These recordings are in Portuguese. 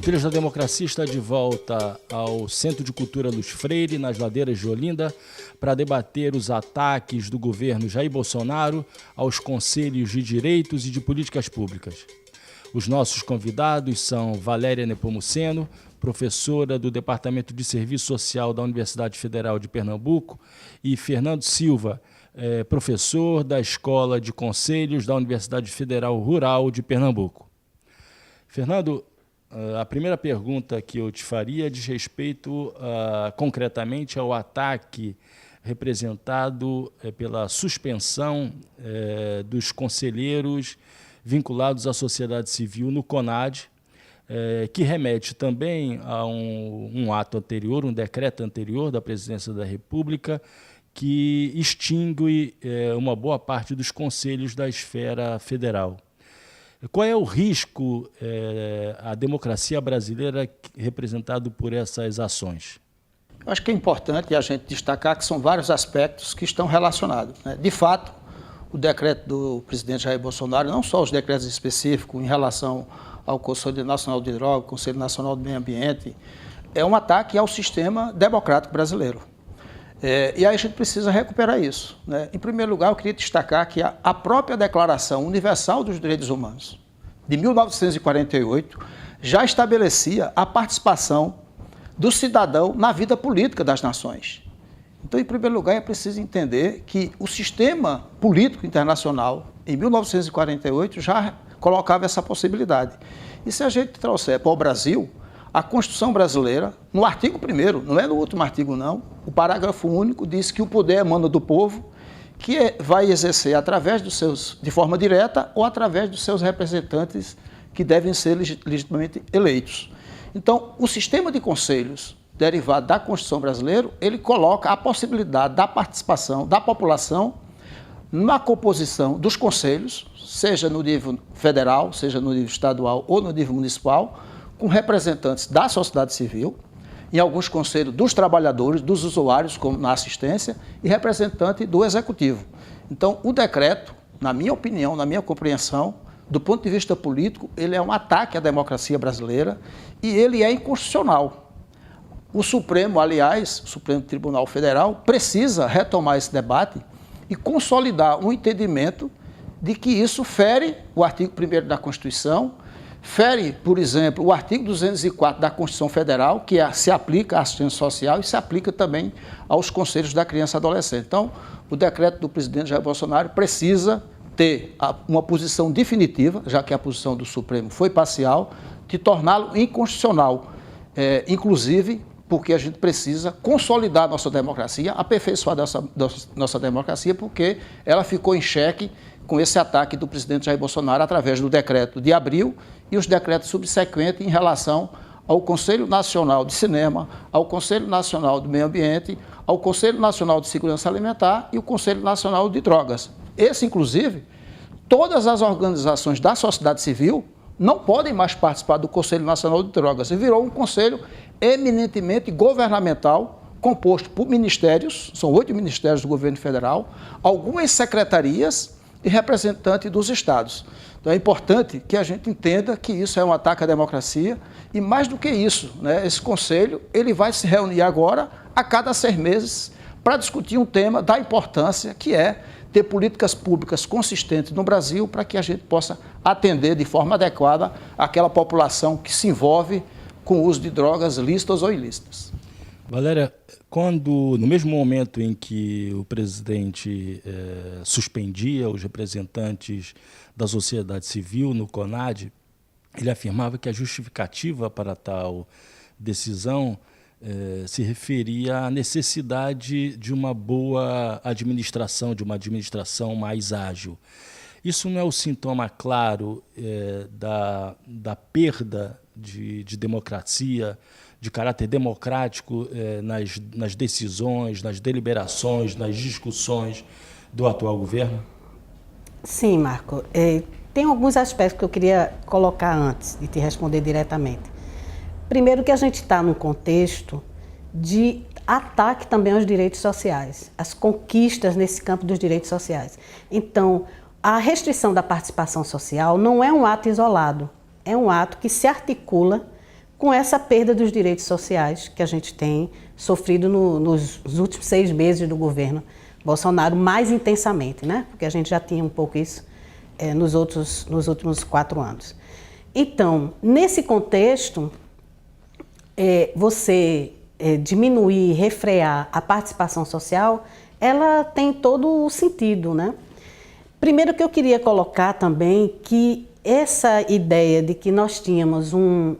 Trilhas da Democracia está de volta ao Centro de Cultura Luz Freire, nas ladeiras de Olinda, para debater os ataques do governo Jair Bolsonaro aos conselhos de direitos e de políticas públicas. Os nossos convidados são Valéria Nepomuceno, professora do Departamento de Serviço Social da Universidade Federal de Pernambuco, e Fernando Silva, professor da Escola de Conselhos da Universidade Federal Rural de Pernambuco. Fernando, a primeira pergunta que eu te faria diz respeito concretamente ao ataque representado pela suspensão dos conselheiros vinculados à sociedade civil no CONAD, que remete também a um ato anterior, um decreto anterior da Presidência da República, que extingue uma boa parte dos conselhos da esfera federal. Qual é o risco à democracia brasileira representado por essas ações? Eu acho que é importante a gente destacar que são vários aspectos que estão relacionados, né? De fato, o decreto do presidente Jair Bolsonaro, não só os decretos específicos em relação ao Conselho Nacional de Drogas, Conselho Nacional do Meio Ambiente, é um ataque ao sistema democrático brasileiro. E aí a gente precisa recuperar isso, né? Em primeiro lugar, eu queria destacar que a própria Declaração Universal dos Direitos Humanos, de 1948, já estabelecia a participação do cidadão na vida política das nações. Então, em primeiro lugar, é preciso entender que o sistema político internacional, em 1948, já colocava essa possibilidade. E se a gente trouxer para o Brasil, a Constituição brasileira, no artigo 1º, não é no último artigo não, o parágrafo único diz que o poder emana do povo, que vai exercer através dos seus, de forma direta ou através dos seus representantes que devem ser legitimamente eleitos. Então, o sistema de conselhos derivado da Constituição brasileira, ele coloca a possibilidade da participação da população na composição dos conselhos, seja no nível federal, seja no nível estadual ou no nível municipal, com representantes da sociedade civil, em alguns conselhos dos trabalhadores, dos usuários, como na assistência, e representante do executivo. Então, o decreto, na minha opinião, na minha compreensão, do ponto de vista político, ele é um ataque à democracia brasileira e ele é inconstitucional. O Supremo, aliás, o Supremo Tribunal Federal, precisa retomar esse debate e consolidar um entendimento de que isso fere o artigo 1º da Constituição, fere, por exemplo, o artigo 204 da Constituição Federal, que se aplica à assistência social e se aplica também aos conselhos da criança e adolescente. Então, o decreto do presidente Jair Bolsonaro precisa ter uma posição definitiva, já que a posição do Supremo foi parcial, de torná-lo inconstitucional, inclusive porque a gente precisa consolidar nossa democracia, aperfeiçoar nossa democracia, porque ela ficou em xeque com esse ataque do presidente Jair Bolsonaro através do decreto de abril e os decretos subsequentes em relação ao Conselho Nacional de Cinema, ao Conselho Nacional do Meio Ambiente, ao Conselho Nacional de Segurança Alimentar e o Conselho Nacional de Drogas. Esse, inclusive, todas as organizações da sociedade civil não podem mais participar do Conselho Nacional de Drogas. E virou um conselho eminentemente governamental, composto por ministérios, são 8 ministérios do governo federal, algumas secretarias e representantes dos estados. Então é importante que a gente entenda que isso é um ataque à democracia e mais do que isso, né, esse conselho ele vai se reunir agora a cada 6 meses para discutir um tema da importância que é ter políticas públicas consistentes no Brasil para que a gente possa atender de forma adequada aquela população que se envolve com o uso de drogas lícitas ou ilícitas. Valéria, quando, no mesmo momento em que o presidente suspendia os representantes da sociedade civil no CONAD, ele afirmava que a justificativa para tal decisão se referia à necessidade de uma boa administração, de uma administração mais ágil. Isso não é o sintoma claro da perda de democracia, de caráter democrático nas decisões, nas deliberações, nas discussões do atual governo? Sim, Marco. Tem alguns aspectos que eu queria colocar antes de te responder diretamente. Primeiro que a gente está num contexto de ataque também aos direitos sociais, as conquistas nesse campo dos direitos sociais. Então, a restrição da participação social não é um ato isolado, é um ato que se articula com essa perda dos direitos sociais que a gente tem sofrido nos últimos 6 meses do governo Bolsonaro, mais intensamente, né? Porque a gente já tinha um pouco isso nos últimos 4 anos. Então, nesse contexto, você diminuir, refrear a participação social, ela tem todo o sentido, né? Primeiro que eu queria colocar também que essa ideia de que nós tínhamos um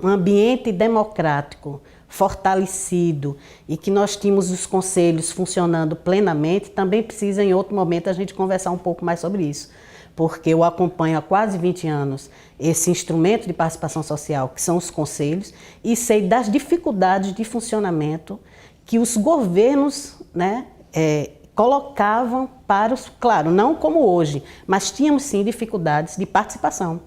ambiente democrático fortalecido e que nós tínhamos os conselhos funcionando plenamente, também precisa em outro momento a gente conversar um pouco mais sobre isso, porque eu acompanho há quase 20 anos esse instrumento de participação social, que são os conselhos, e sei das dificuldades de funcionamento que os governos, né, colocavam para os... Claro, não como hoje, mas tínhamos sim dificuldades de participação.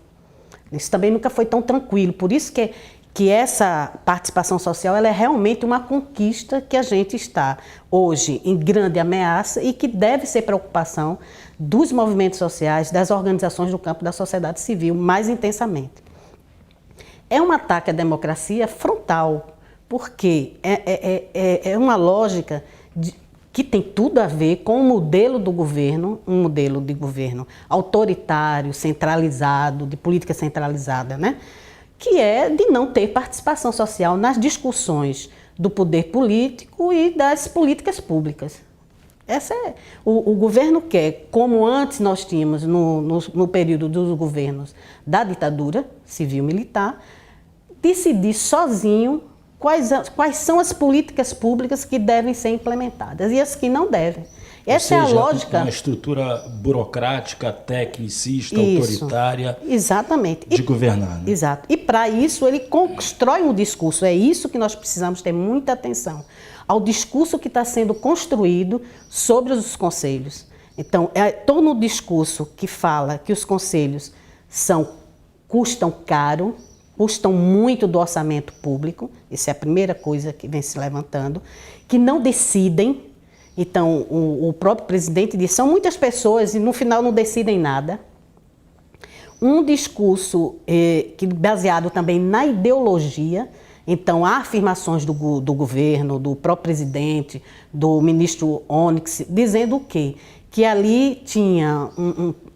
Isso também nunca foi tão tranquilo, por isso que essa participação social ela é realmente uma conquista que a gente está hoje em grande ameaça e que deve ser preocupação dos movimentos sociais, das organizações do campo da sociedade civil, mais intensamente. É um ataque à democracia frontal, porque é uma lógica que tem tudo a ver com o modelo do governo, um modelo de governo autoritário, centralizado, de política centralizada, né? Que é de não ter participação social nas discussões do poder político e das políticas públicas. O governo quer, como antes nós tínhamos no período dos governos da ditadura civil-militar, decidir sozinho quais são as políticas públicas que devem ser implementadas e as que não devem. Essa é a lógica. Uma estrutura burocrática, tecnicista, Isso, autoritária. Exatamente. De governar. Né? Exato. E para isso ele constrói um discurso. É isso que nós precisamos ter muita atenção. Ao discurso que está sendo construído sobre os conselhos. Então, todo um discurso que fala que os conselhos custam caro, custam muito do orçamento público, essa é a primeira coisa que vem se levantando, que não decidem. Então, o próprio presidente disse, são muitas pessoas e no final não decidem nada. Um discurso baseado também na ideologia. Então, há afirmações do governo, do próprio presidente, do ministro Onyx, dizendo o quê? Que ali tinha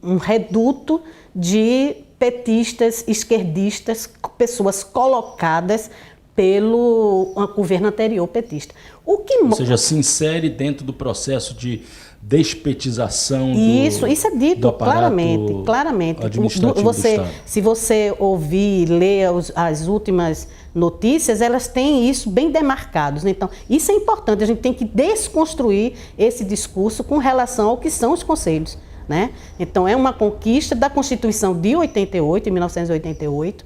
um reduto de petistas, esquerdistas, pessoas colocadas pelo governo anterior petista. Ou seja, se insere dentro do processo de despetização isso é dito claramente. Administrativo do Estado. Se você ouvir, ler as últimas notícias, elas têm isso bem demarcados. Então, isso é importante, a gente tem que desconstruir esse discurso com relação ao que são os conselhos. Né? Então, é uma conquista da Constituição de 1988,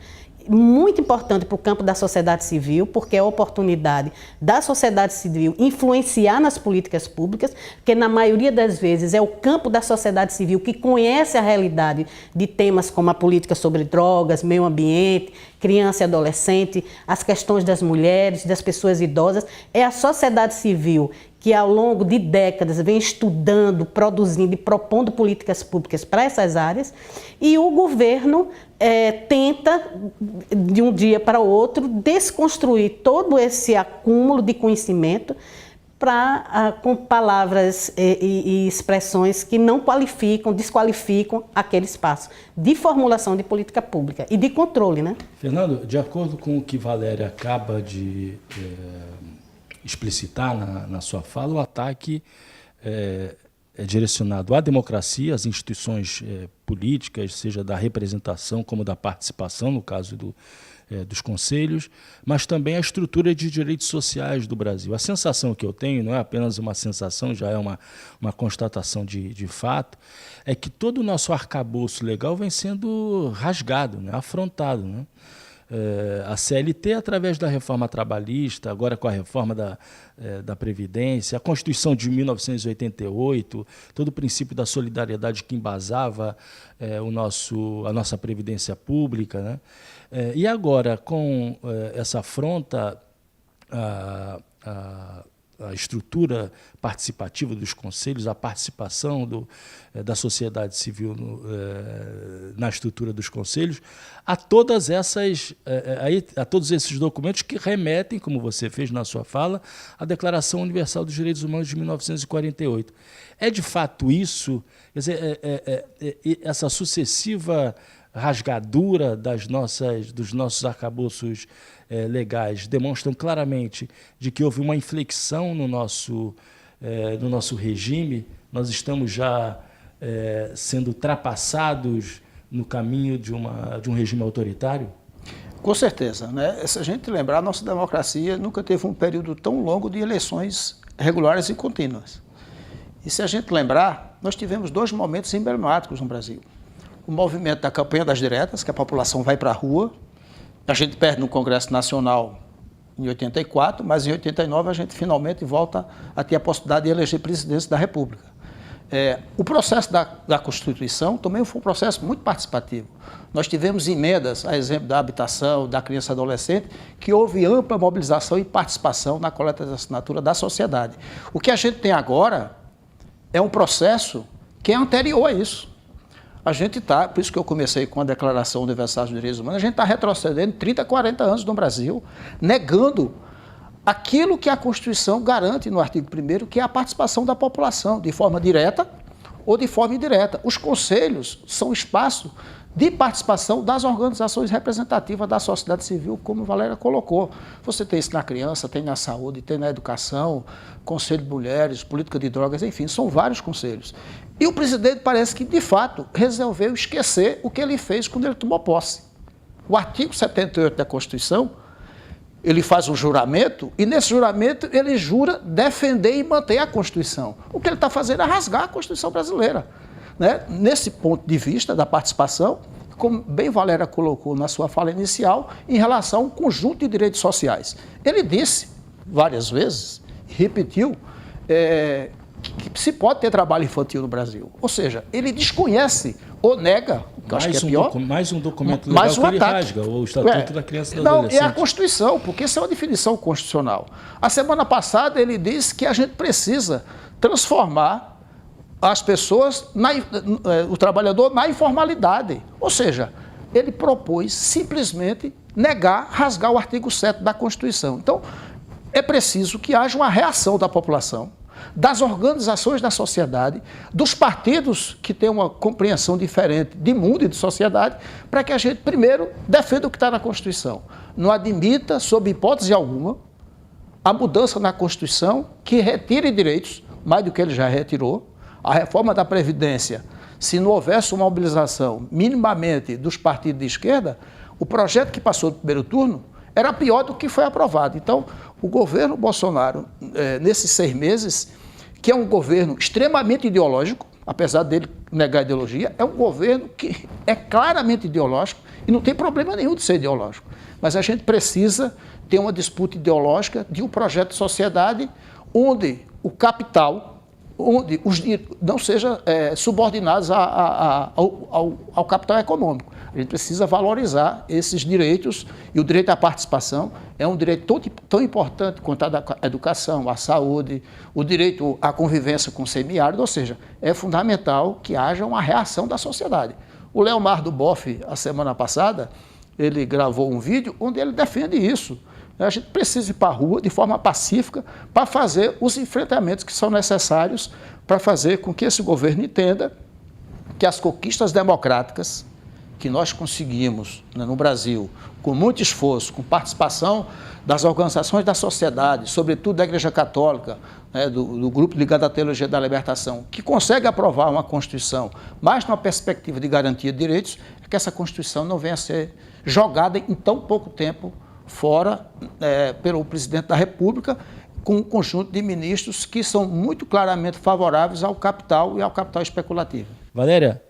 muito importante para o campo da sociedade civil, porque é a oportunidade da sociedade civil influenciar nas políticas públicas, porque na maioria das vezes é o campo da sociedade civil que conhece a realidade de temas como a política sobre drogas, meio ambiente, criança e adolescente, as questões das mulheres, das pessoas idosas. É a sociedade civil que ao longo de décadas vem estudando, produzindo e propondo políticas públicas para essas áreas, e o governo tenta, de um dia para o outro, desconstruir todo esse acúmulo de conhecimento com palavras e expressões que não desqualificam aquele espaço de formulação de política pública e de controle, né? Fernando, de acordo com o que Valéria acaba de explicitar na sua fala, o ataque é direcionado à democracia, às instituições políticas, seja da representação como da participação, no caso dos conselhos, mas também à estrutura de direitos sociais do Brasil. A sensação que eu tenho, não é apenas uma sensação, já é uma constatação de fato, é que todo o nosso arcabouço legal vem sendo rasgado, né, afrontado, né? A CLT, através da reforma trabalhista, agora com a reforma da Previdência, a Constituição de 1988, todo o princípio da solidariedade que embasava a nossa Previdência Pública, né? E agora, com essa afronta a estrutura participativa dos conselhos, a participação da sociedade civil na estrutura dos conselhos, a todos esses documentos que remetem, como você fez na sua fala, à Declaração Universal dos Direitos Humanos de 1948. É de fato isso, quer dizer, essa sucessiva rasgadura dos nossos arcabouços legais demonstram claramente de que houve uma inflexão no nosso regime. Nós estamos já sendo ultrapassados no caminho de um regime autoritário? Com certeza, né? Se a gente lembrar, a nossa democracia nunca teve um período tão longo de eleições regulares e contínuas. E se a gente lembrar, nós tivemos 2 momentos emblemáticos no Brasil. O movimento da campanha das diretas, que a população vai para a rua. A gente perde no Congresso Nacional em 84, mas em 89 a gente finalmente volta a ter a possibilidade de eleger presidente da República. O processo da Constituição também foi um processo muito participativo. Nós tivemos emendas, a exemplo da habitação, da criança e adolescente, que houve ampla mobilização e participação na coleta de assinatura da sociedade. O que a gente tem agora é um processo que é anterior a isso. A gente está, por isso que eu comecei com a Declaração Universal dos Direitos Humanos, a gente está retrocedendo 30, 40 anos no Brasil, negando aquilo que a Constituição garante no artigo 1º, que é a participação da população, de forma direta ou de forma indireta. Os conselhos são espaço de participação das organizações representativas da sociedade civil, como a Valéria colocou. Você tem isso na criança, tem na saúde, tem na educação, Conselho de Mulheres, política de drogas, enfim, são vários conselhos. E o presidente parece que, de fato, resolveu esquecer o que ele fez quando ele tomou posse. O artigo 78 da Constituição, ele faz um juramento, e nesse juramento ele jura defender e manter a Constituição. O que ele está fazendo é rasgar a Constituição brasileira. Né? Nesse ponto de vista da participação, como bem Valéria colocou na sua fala inicial, em relação ao conjunto de direitos sociais. Ele disse várias vezes, repetiu, que se pode ter trabalho infantil no Brasil. Ou seja, ele desconhece ou nega, que eu acho que é pior. Mais um documento legal que ele rasga, o Estatuto da Criança e do Adolescente. Não, é a Constituição, porque isso é uma definição constitucional. A semana passada ele disse que a gente precisa transformar as pessoas, o trabalhador, na informalidade. Ou seja, ele propôs simplesmente negar, rasgar o artigo 7 da Constituição. Então, é preciso que haja uma reação da população, das organizações da sociedade, dos partidos que têm uma compreensão diferente de mundo e de sociedade, para que a gente, primeiro, defenda o que está na Constituição. Não admita, sob hipótese alguma, a mudança na Constituição que retire direitos, mais do que ele já retirou. A reforma da Previdência, se não houvesse uma mobilização minimamente dos partidos de esquerda, o projeto que passou do primeiro turno era pior do que foi aprovado. Então, o governo Bolsonaro, nesses 6 meses, que é um governo extremamente ideológico, apesar dele negar a ideologia, é um governo que é claramente ideológico e não tem problema nenhum de ser ideológico. Mas a gente precisa ter uma disputa ideológica de um projeto de sociedade onde o capital, onde os não sejam subordinados ao capital econômico. A gente precisa valorizar esses direitos, e o direito à participação é um direito tão importante quanto a educação, a saúde, o direito à convivência com o semiárido, ou seja, é fundamental que haja uma reação da sociedade. O Leomar do Boff, a semana passada, ele gravou um vídeo onde ele defende isso. A gente precisa ir para a rua de forma pacífica para fazer os enfrentamentos que são necessários para fazer com que esse governo entenda que as conquistas democráticas que nós conseguimos, né, no Brasil, com muito esforço, com participação das organizações da sociedade, sobretudo da Igreja Católica, né, do grupo ligado à Teologia da Libertação, que consegue aprovar uma Constituição, mas numa perspectiva de garantia de direitos, é que essa Constituição não venha a ser jogada em tão pouco tempo fora pelo presidente da República, com um conjunto de ministros que são muito claramente favoráveis ao capital e ao capital especulativo. Valéria,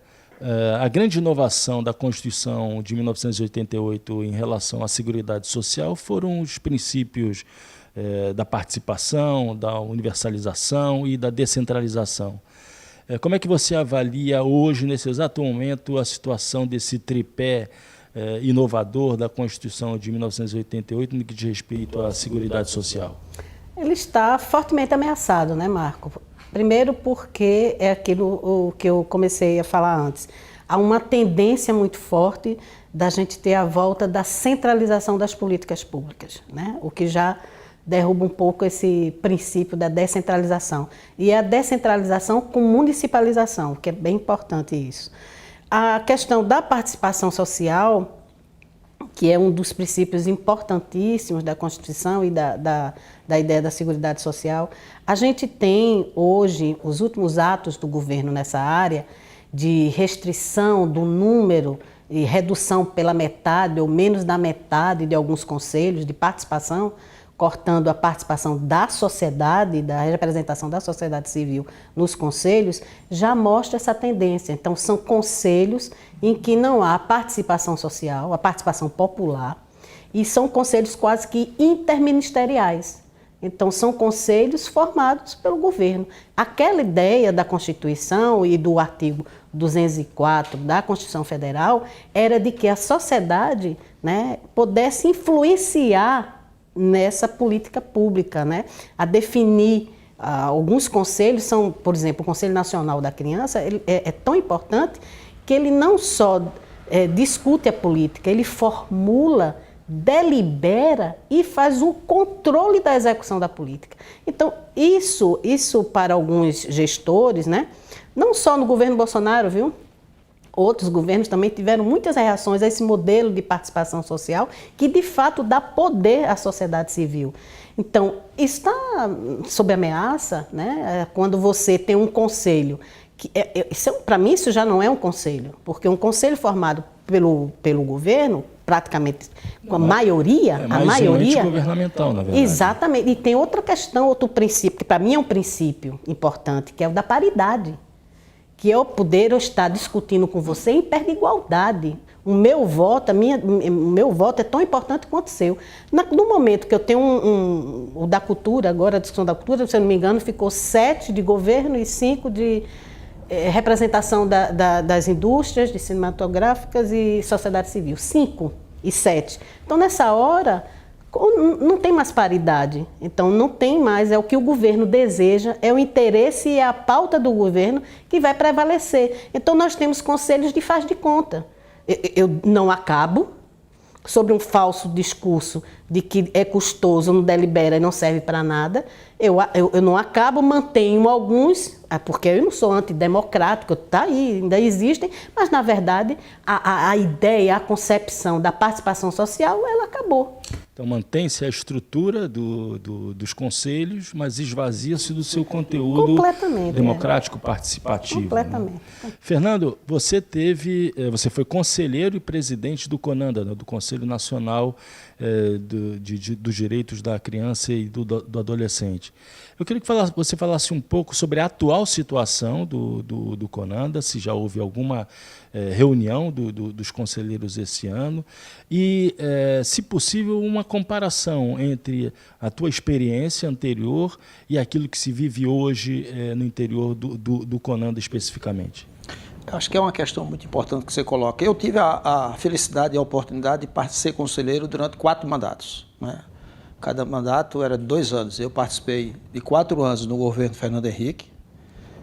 a grande inovação da Constituição de 1988 em relação à Seguridade Social foram os princípios da participação, da universalização e da descentralização. Como é que você avalia hoje, nesse exato momento, a situação desse tripé inovador da Constituição de 1988 no que diz respeito à Seguridade Social? Ele está fortemente ameaçado, né, Marco? Primeiro porque é aquilo que eu comecei a falar antes. Há uma tendência muito forte da gente ter a volta da centralização das políticas públicas, né? O que já derruba um pouco esse princípio da descentralização. E a descentralização com municipalização, que é bem importante isso. A questão da participação social, que é um dos princípios importantíssimos da Constituição e da ideia da Seguridade Social. A gente tem hoje os últimos atos do governo nessa área de restrição do número e redução pela metade ou menos da metade de alguns conselhos de participação, cortando a participação da sociedade, da representação da sociedade civil nos conselhos, já mostra essa tendência. Então, são conselhos em que não há participação social, a participação popular, e são conselhos quase que interministeriais. Então, são conselhos formados pelo governo. Aquela ideia da Constituição e do artigo 204 da Constituição Federal era de que a sociedade, né, pudesse influenciar nessa política pública, né, a definir. Alguns conselhos são, por exemplo, o Conselho Nacional da Criança, ele é tão importante que ele não só discute a política, ele formula, delibera e faz o controle da execução da política. Então, isso para alguns gestores, né, não só no governo Bolsonaro, viu? Outros governos também tiveram muitas reações a esse modelo de participação social que, de fato, dá poder à sociedade civil. Então, está sob ameaça, né, quando você tem um conselho. Para mim, isso já não é um conselho, porque um conselho formado pelo governo, praticamente com a maioria... É mais um ente governamental, na verdade. Exatamente. E tem outra questão, outro princípio, que para mim é um princípio importante, que é o da paridade. Que eu poder estar discutindo com você em pé de igualdade. O meu voto é tão importante quanto o seu. No momento que eu tenho o da cultura, agora a discussão da cultura, se eu não me engano, ficou 7 de governo e 5 de representação das indústrias de cinematográficas e sociedade civil. 5 e 7. Então, nessa hora, não tem mais paridade. Então, não tem mais, é o que o governo deseja, é o interesse e a pauta do governo que vai prevalecer. Então, nós temos conselhos de faz de conta. Eu não acabo sobre um falso discurso de que é custoso, não delibera e não serve para nada. Eu não acabo, mantenho alguns, porque eu não sou antidemocrático, está aí, ainda existem, mas, na verdade, a ideia, a concepção da participação social, ela acabou. Então, mantém-se a estrutura dos conselhos, mas esvazia-se do seu conteúdo democrático participativo. Completamente. Né? Fernando, você foi conselheiro e presidente do CONANDA, né, do Conselho Nacional dos Direitos da Criança e do Adolescente. Eu queria que você falasse um pouco sobre a atual situação do CONANDA, se já houve alguma reunião dos conselheiros esse ano e, se possível, uma comparação entre a tua experiência anterior e aquilo que se vive hoje no interior do CONANDA especificamente. Acho que é uma questão muito importante que você coloca. Eu tive a felicidade e a oportunidade de ser conselheiro durante 4 mandatos, né? Cada mandato era de 2 anos. Eu participei de 4 anos no governo Fernando Henrique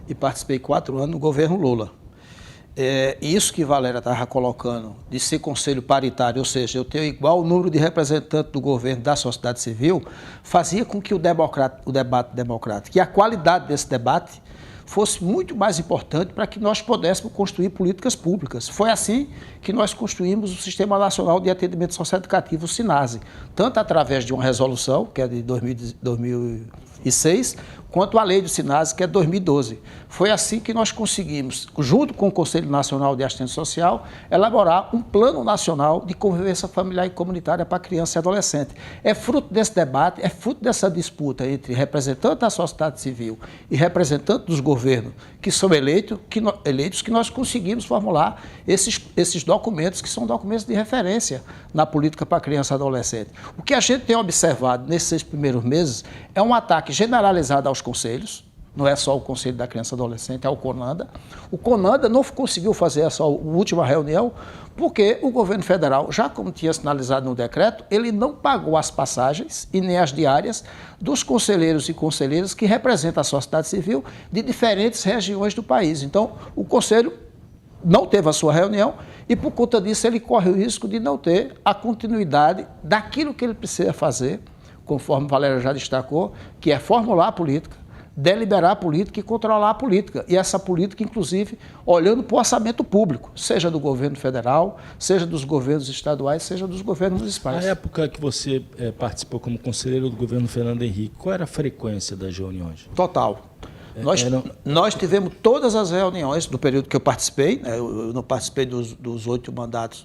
e participei 4 anos no governo Lula. Isso que Valéria estava colocando, de ser conselho paritário, ou seja, eu tenho igual número de representantes do governo da sociedade civil, fazia com que o debate democrático e a qualidade desse debate fosse muito mais importante para que nós pudéssemos construir políticas públicas. Foi assim que nós construímos o Sistema Nacional de Atendimento Socioeducativo, o SINASE, tanto através de uma resolução, que é de 2006, quanto a lei do SINASE, que é de 2012. Foi assim que nós conseguimos, junto com o Conselho Nacional de Assistência Social, elaborar um plano nacional de convivência familiar e comunitária para criança e adolescente. É fruto desse debate, é fruto dessa disputa entre representantes da sociedade civil e representantes dos governos que são eleitos que nós conseguimos formular esses documentos, que são documentos de referência na política para criança e adolescente. O que a gente tem observado nesses 6 primeiros meses é um ataque generalizado aos conselhos, não é só o Conselho da Criança e Adolescente, é o CONANDA. O CONANDA não conseguiu fazer essa última reunião porque o governo federal, já como tinha sinalizado no decreto, ele não pagou as passagens e nem as diárias dos conselheiros e conselheiras que representam a sociedade civil de diferentes regiões do país. Então, o Conselho não teve a sua reunião e, por conta disso, ele corre o risco de não ter a continuidade daquilo que ele precisa fazer, conforme Valéria já destacou, que é formular a política, deliberar a política e controlar a política. E essa política, inclusive, olhando para o orçamento público, seja do governo federal, seja dos governos estaduais, seja dos governos municipais. Na época que você participou como conselheiro do governo Fernando Henrique, qual era a frequência das reuniões? Total. Nós tivemos todas as reuniões do período que eu participei, né? Eu não participei dos 8 mandatos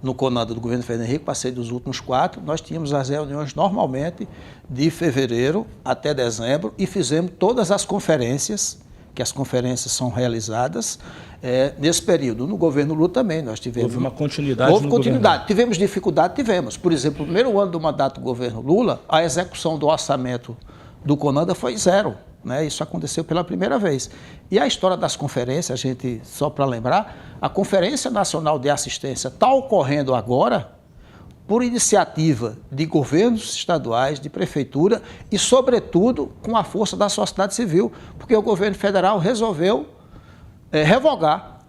no CONANDA do governo Fernando Henrique, passei dos últimos 4, nós tínhamos as reuniões normalmente de fevereiro até dezembro e fizemos todas as conferências, que as conferências são realizadas nesse período. No governo Lula também nós tivemos... Houve uma continuidade Houve continuidade. Governo. Tivemos dificuldade? Tivemos. Por exemplo, no primeiro ano do mandato do governo Lula, a execução do orçamento do CONANDA foi 0. Né? Isso aconteceu pela primeira vez. E a história das conferências, só para lembrar, a Conferência Nacional de Assistência está ocorrendo agora por iniciativa de governos estaduais, de prefeitura e, sobretudo, com a força da sociedade civil, porque o governo federal resolveu revogar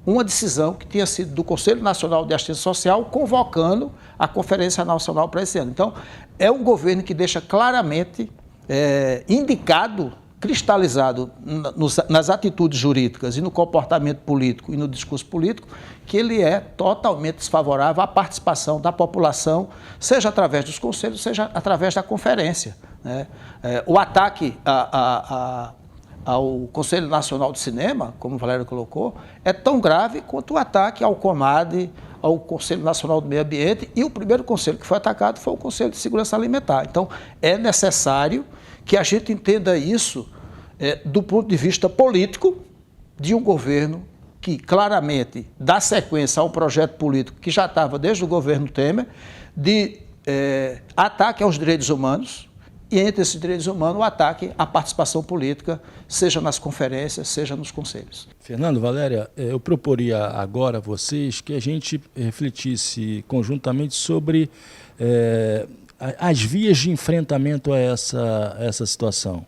uma decisão que tinha sido do Conselho Nacional de Assistência Social, convocando a Conferência Nacional para esse ano. Então, é um governo que deixa claramente indicado, cristalizado nas atitudes jurídicas e no comportamento político e no discurso político, que ele é totalmente desfavorável à participação da população, seja através dos conselhos, seja através da conferência. Né? O ataque ao Conselho Nacional de Cinema, como o Valério colocou, é tão grave quanto o ataque ao CONADE, ao Conselho Nacional do Meio Ambiente, e o primeiro conselho que foi atacado foi o Conselho de Segurança Alimentar. Então, é necessário que a gente entenda isso do ponto de vista político de um governo que claramente dá sequência a um projeto político que já estava desde o governo Temer, de ataque aos direitos humanos, e entre esses direitos humanos o ataque à participação política, seja nas conferências, seja nos conselhos. Fernando, Valéria, eu proporia agora a vocês que a gente refletisse conjuntamente sobre as vias de enfrentamento a essa situação.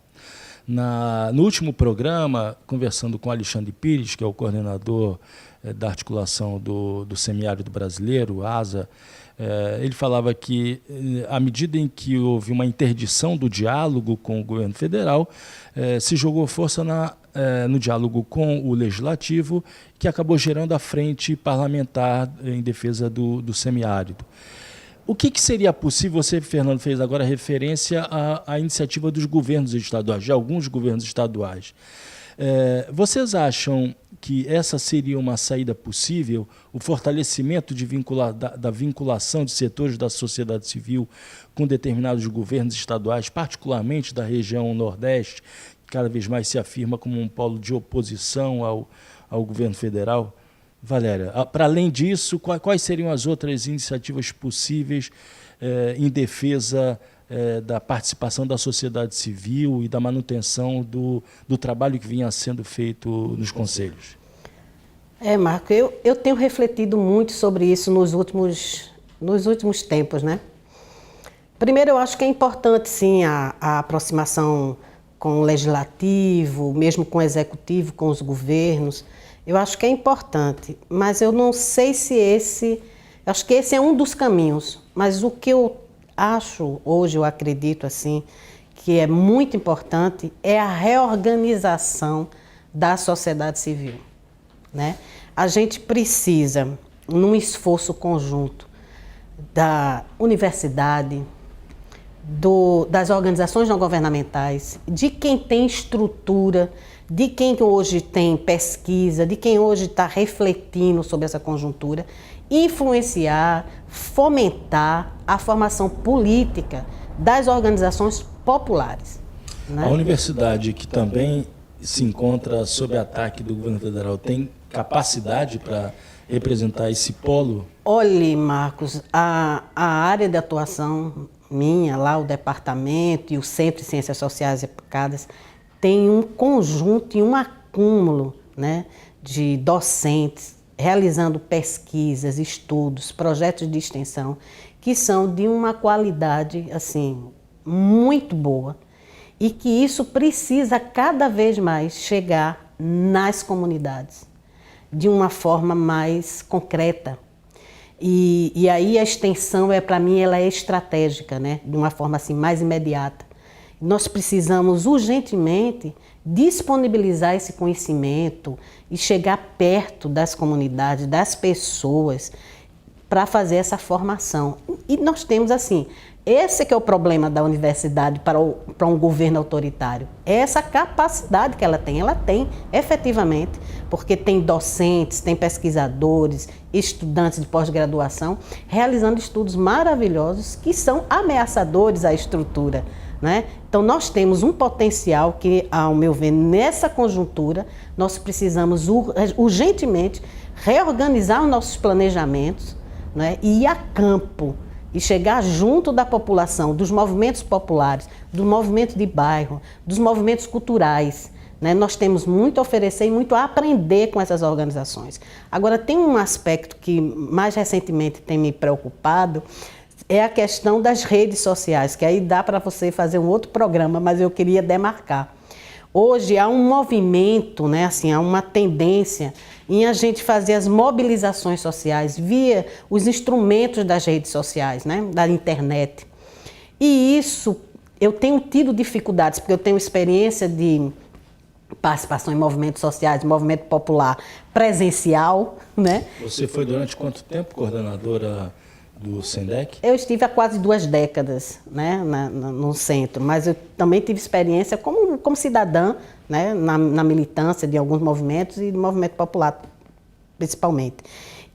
No último programa, conversando com Alexandre Pires, que é o coordenador da articulação do Semiárido Brasileiro, ASA, ele falava que, à medida em que houve uma interdição do diálogo com o governo federal, se jogou força no diálogo com o Legislativo, que acabou gerando a frente parlamentar em defesa do semiárido. O que seria possível, você, Fernando, fez agora referência à iniciativa dos governos estaduais, de alguns governos estaduais. Vocês acham que essa seria uma saída possível, o fortalecimento da vinculação de setores da sociedade civil com determinados governos estaduais, particularmente da região Nordeste, que cada vez mais se afirma como um polo de oposição ao governo federal? Valéria, para além disso, quais seriam as outras iniciativas possíveis em defesa da participação da sociedade civil e da manutenção do trabalho que vinha sendo feito nos conselhos? Marco, eu tenho refletido muito sobre isso nos últimos tempos, né? Primeiro, eu acho que é importante, sim, a aproximação com o legislativo, mesmo com o executivo, com os governos. Eu acho que é importante, mas eu não sei se acho que esse é um dos caminhos, mas o que eu acho, hoje eu acredito assim, que é muito importante é a reorganização da sociedade civil, né? A gente precisa, num esforço conjunto da universidade, das organizações não governamentais, de quem tem estrutura, de quem hoje tem pesquisa, de quem hoje está refletindo sobre essa conjuntura, influenciar, fomentar a formação política das organizações populares. Né? A universidade, que também se encontra sob ataque do governo federal, tem capacidade para representar esse polo? Olhe, Marcos, a área de atuação minha, lá o departamento e o Centro de Ciências Sociais e Aplicadas, tem um conjunto e um acúmulo, né, de docentes realizando pesquisas, estudos, projetos de extensão que são de uma qualidade assim muito boa e que isso precisa cada vez mais chegar nas comunidades de uma forma mais concreta. E aí a extensão, para mim, ela é estratégica, né? De uma forma assim mais imediata. Nós precisamos urgentemente disponibilizar esse conhecimento e chegar perto das comunidades, das pessoas, para fazer essa formação. E nós temos assim, esse que é o problema da universidade para um governo autoritário. É essa capacidade que ela tem efetivamente, porque tem docentes, tem pesquisadores, estudantes de pós-graduação, realizando estudos maravilhosos que são ameaçadores à estrutura, né? Então nós temos um potencial que, ao meu ver, nessa conjuntura, nós precisamos urgentemente reorganizar os nossos planejamentos, né? E ir a campo e chegar junto da população, dos movimentos populares, do movimento de bairro, dos movimentos culturais, né? Nós temos muito a oferecer e muito a aprender com essas organizações. Agora, tem um aspecto que mais recentemente tem me preocupado, é a questão das redes sociais, que aí dá para você fazer um outro programa, mas eu queria demarcar. Hoje há um movimento, né, assim, há uma tendência em a gente fazer as mobilizações sociais via os instrumentos das redes sociais, né, da internet. E isso, eu tenho tido dificuldades, porque eu tenho experiência de participação em movimentos sociais, movimento popular presencial, né? Você foi durante quanto tempo coordenadora do SENDEC? Eu estive há quase 2 décadas, né, no centro, mas eu também tive experiência como cidadã, né, na militância de alguns movimentos e do movimento popular, principalmente.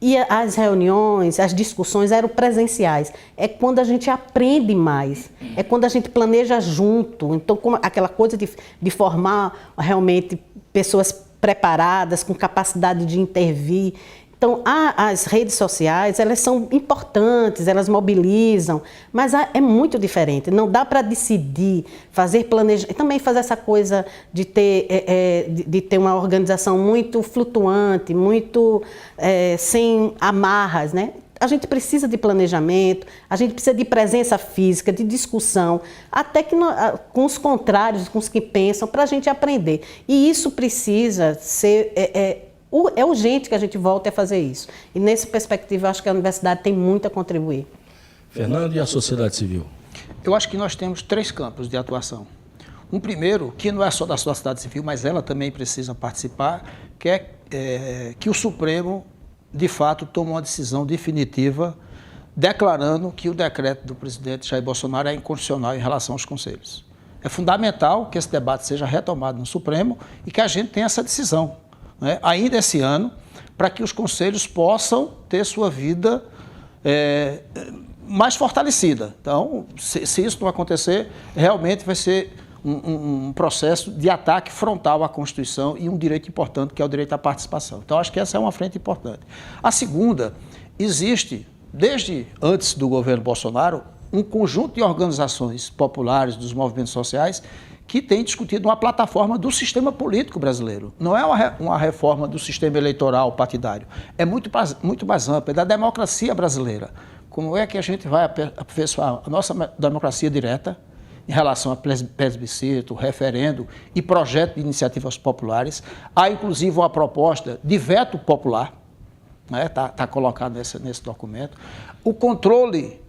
E as reuniões, as discussões eram presenciais. É quando a gente aprende mais, é quando a gente planeja junto. Então, como aquela coisa de formar realmente pessoas preparadas, com capacidade de intervir. Então, as redes sociais, elas são importantes, elas mobilizam, mas é muito diferente. Não dá para decidir, fazer planejamento, também fazer essa coisa de ter uma organização muito flutuante, muito sem amarras, né? A gente precisa de planejamento, a gente precisa de presença física, de discussão, até que com os contrários, com os que pensam, para a gente aprender. E isso precisa ser... É urgente que a gente volte a fazer isso. E nessa perspectiva, eu acho que a universidade tem muito a contribuir. Fernando, e a sociedade civil? Eu acho que nós temos 3 campos de atuação. Um primeiro, que não é só da sociedade civil, mas ela também precisa participar, que é que o Supremo, de fato, toma uma decisão definitiva declarando que o decreto do presidente Jair Bolsonaro é inconstitucional em relação aos conselhos. É fundamental que esse debate seja retomado no Supremo e que a gente tenha essa decisão, né, ainda esse ano, para que os conselhos possam ter sua vida mais fortalecida. Então, se isso não acontecer, realmente vai ser um processo de ataque frontal à Constituição e um direito importante, que é o direito à participação. Então, acho que essa é uma frente importante. A segunda, existe, desde antes do governo Bolsonaro, um conjunto de organizações populares, dos movimentos sociais, que tem discutido uma plataforma do sistema político brasileiro. Não é uma reforma do sistema eleitoral partidário, é muito mais ampla, é da democracia brasileira. Como é que a gente vai aperfeiçoar a nossa democracia direta em relação a plebiscito, referendo e projeto de iniciativas populares? Há, inclusive, uma proposta de veto popular, né? Tá colocado nesse documento. O controle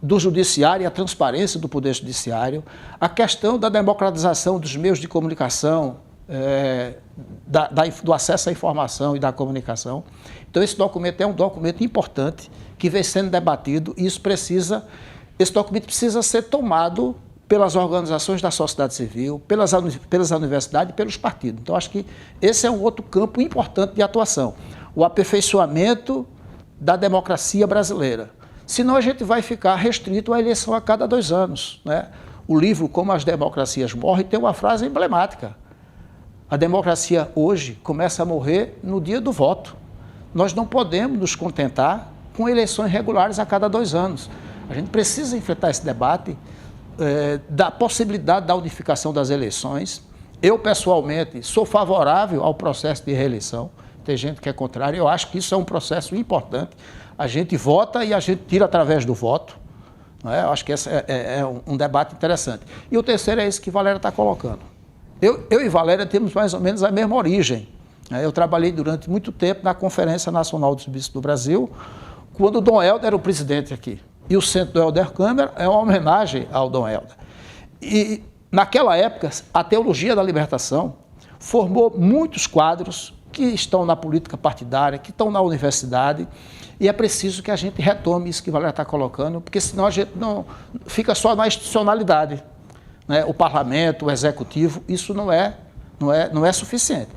do judiciário e a transparência do poder judiciário, a questão da democratização dos meios de comunicação, do acesso à informação e da comunicação. Então, esse documento é um documento importante que vem sendo debatido e esse documento precisa ser tomado pelas organizações da sociedade civil, pelas universidades e pelos partidos. Então, acho que esse é um outro campo importante de atuação, o aperfeiçoamento da democracia brasileira. Senão a gente vai ficar restrito à eleição a cada 2 anos, né? O livro Como as Democracias Morrem tem uma frase emblemática. A democracia hoje começa a morrer no dia do voto. Nós não podemos nos contentar com eleições regulares a cada 2 anos. A gente precisa enfrentar esse debate da possibilidade da unificação das eleições, Eu, pessoalmente, sou favorável ao processo de reeleição. Tem gente que é contrária. Eu acho que isso é um processo importante. A gente vota e a gente tira através do voto. Não é? Eu acho que esse é um debate interessante. E o terceiro é esse que Valéria está colocando. Eu e Valéria temos mais ou menos a mesma origem. Eu trabalhei durante muito tempo na Conferência Nacional dos Bispos do Brasil, quando o Dom Helder era o presidente aqui. E o Centro do Helder Câmara é uma homenagem ao Dom Helder. E, naquela época, a Teologia da Libertação formou muitos quadros que estão na política partidária, que estão na universidade, e é preciso que a gente retome isso que Valéria está colocando, porque senão a gente não fica só na institucionalidade, né? O parlamento, o executivo, isso não é suficiente.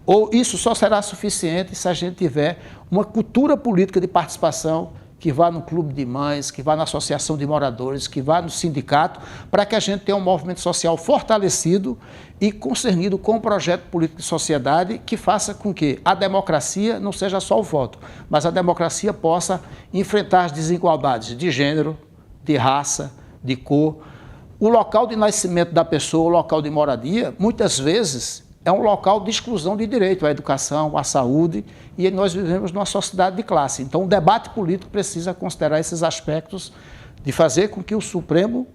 Ou isso só será suficiente se a gente tiver uma cultura política de participação que vá no clube de mães, que vá na associação de moradores, que vá no sindicato, para que a gente tenha um movimento social fortalecido e concernido com um projeto político de sociedade que faça com que a democracia não seja só o voto, mas a democracia possa enfrentar as desigualdades de gênero, de raça, de cor. O local de nascimento da pessoa, o local de moradia, muitas vezes é um local de exclusão de direito à educação, à saúde, e nós vivemos numa sociedade de classe. Então, o debate político precisa considerar esses aspectos de fazer com que o Supremo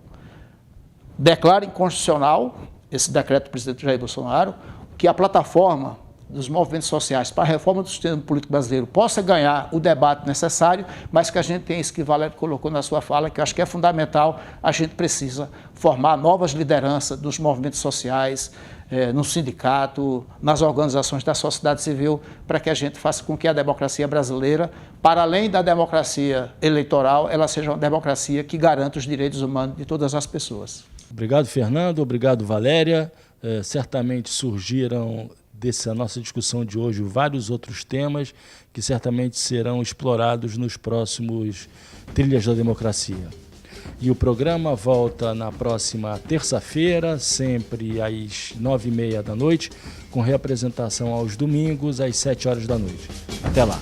declare inconstitucional esse decreto do presidente Jair Bolsonaro, que a plataforma dos movimentos sociais para a reforma do sistema político brasileiro possa ganhar o debate necessário, mas que a gente tenha isso que Valério colocou na sua fala, que eu acho que é fundamental. A gente precisa formar novas lideranças dos movimentos sociais, no sindicato, nas organizações da sociedade civil, para que a gente faça com que a democracia brasileira, para além da democracia eleitoral, ela seja uma democracia que garanta os direitos humanos de todas as pessoas. Obrigado, Fernando. Obrigado, Valéria. Certamente surgiram dessa nossa discussão de hoje vários outros temas que certamente serão explorados nos próximos Trilhas da Democracia. E o programa volta na próxima terça-feira, sempre às 9h30 da noite, com reapresentação aos domingos, às 7 horas da noite. Até lá!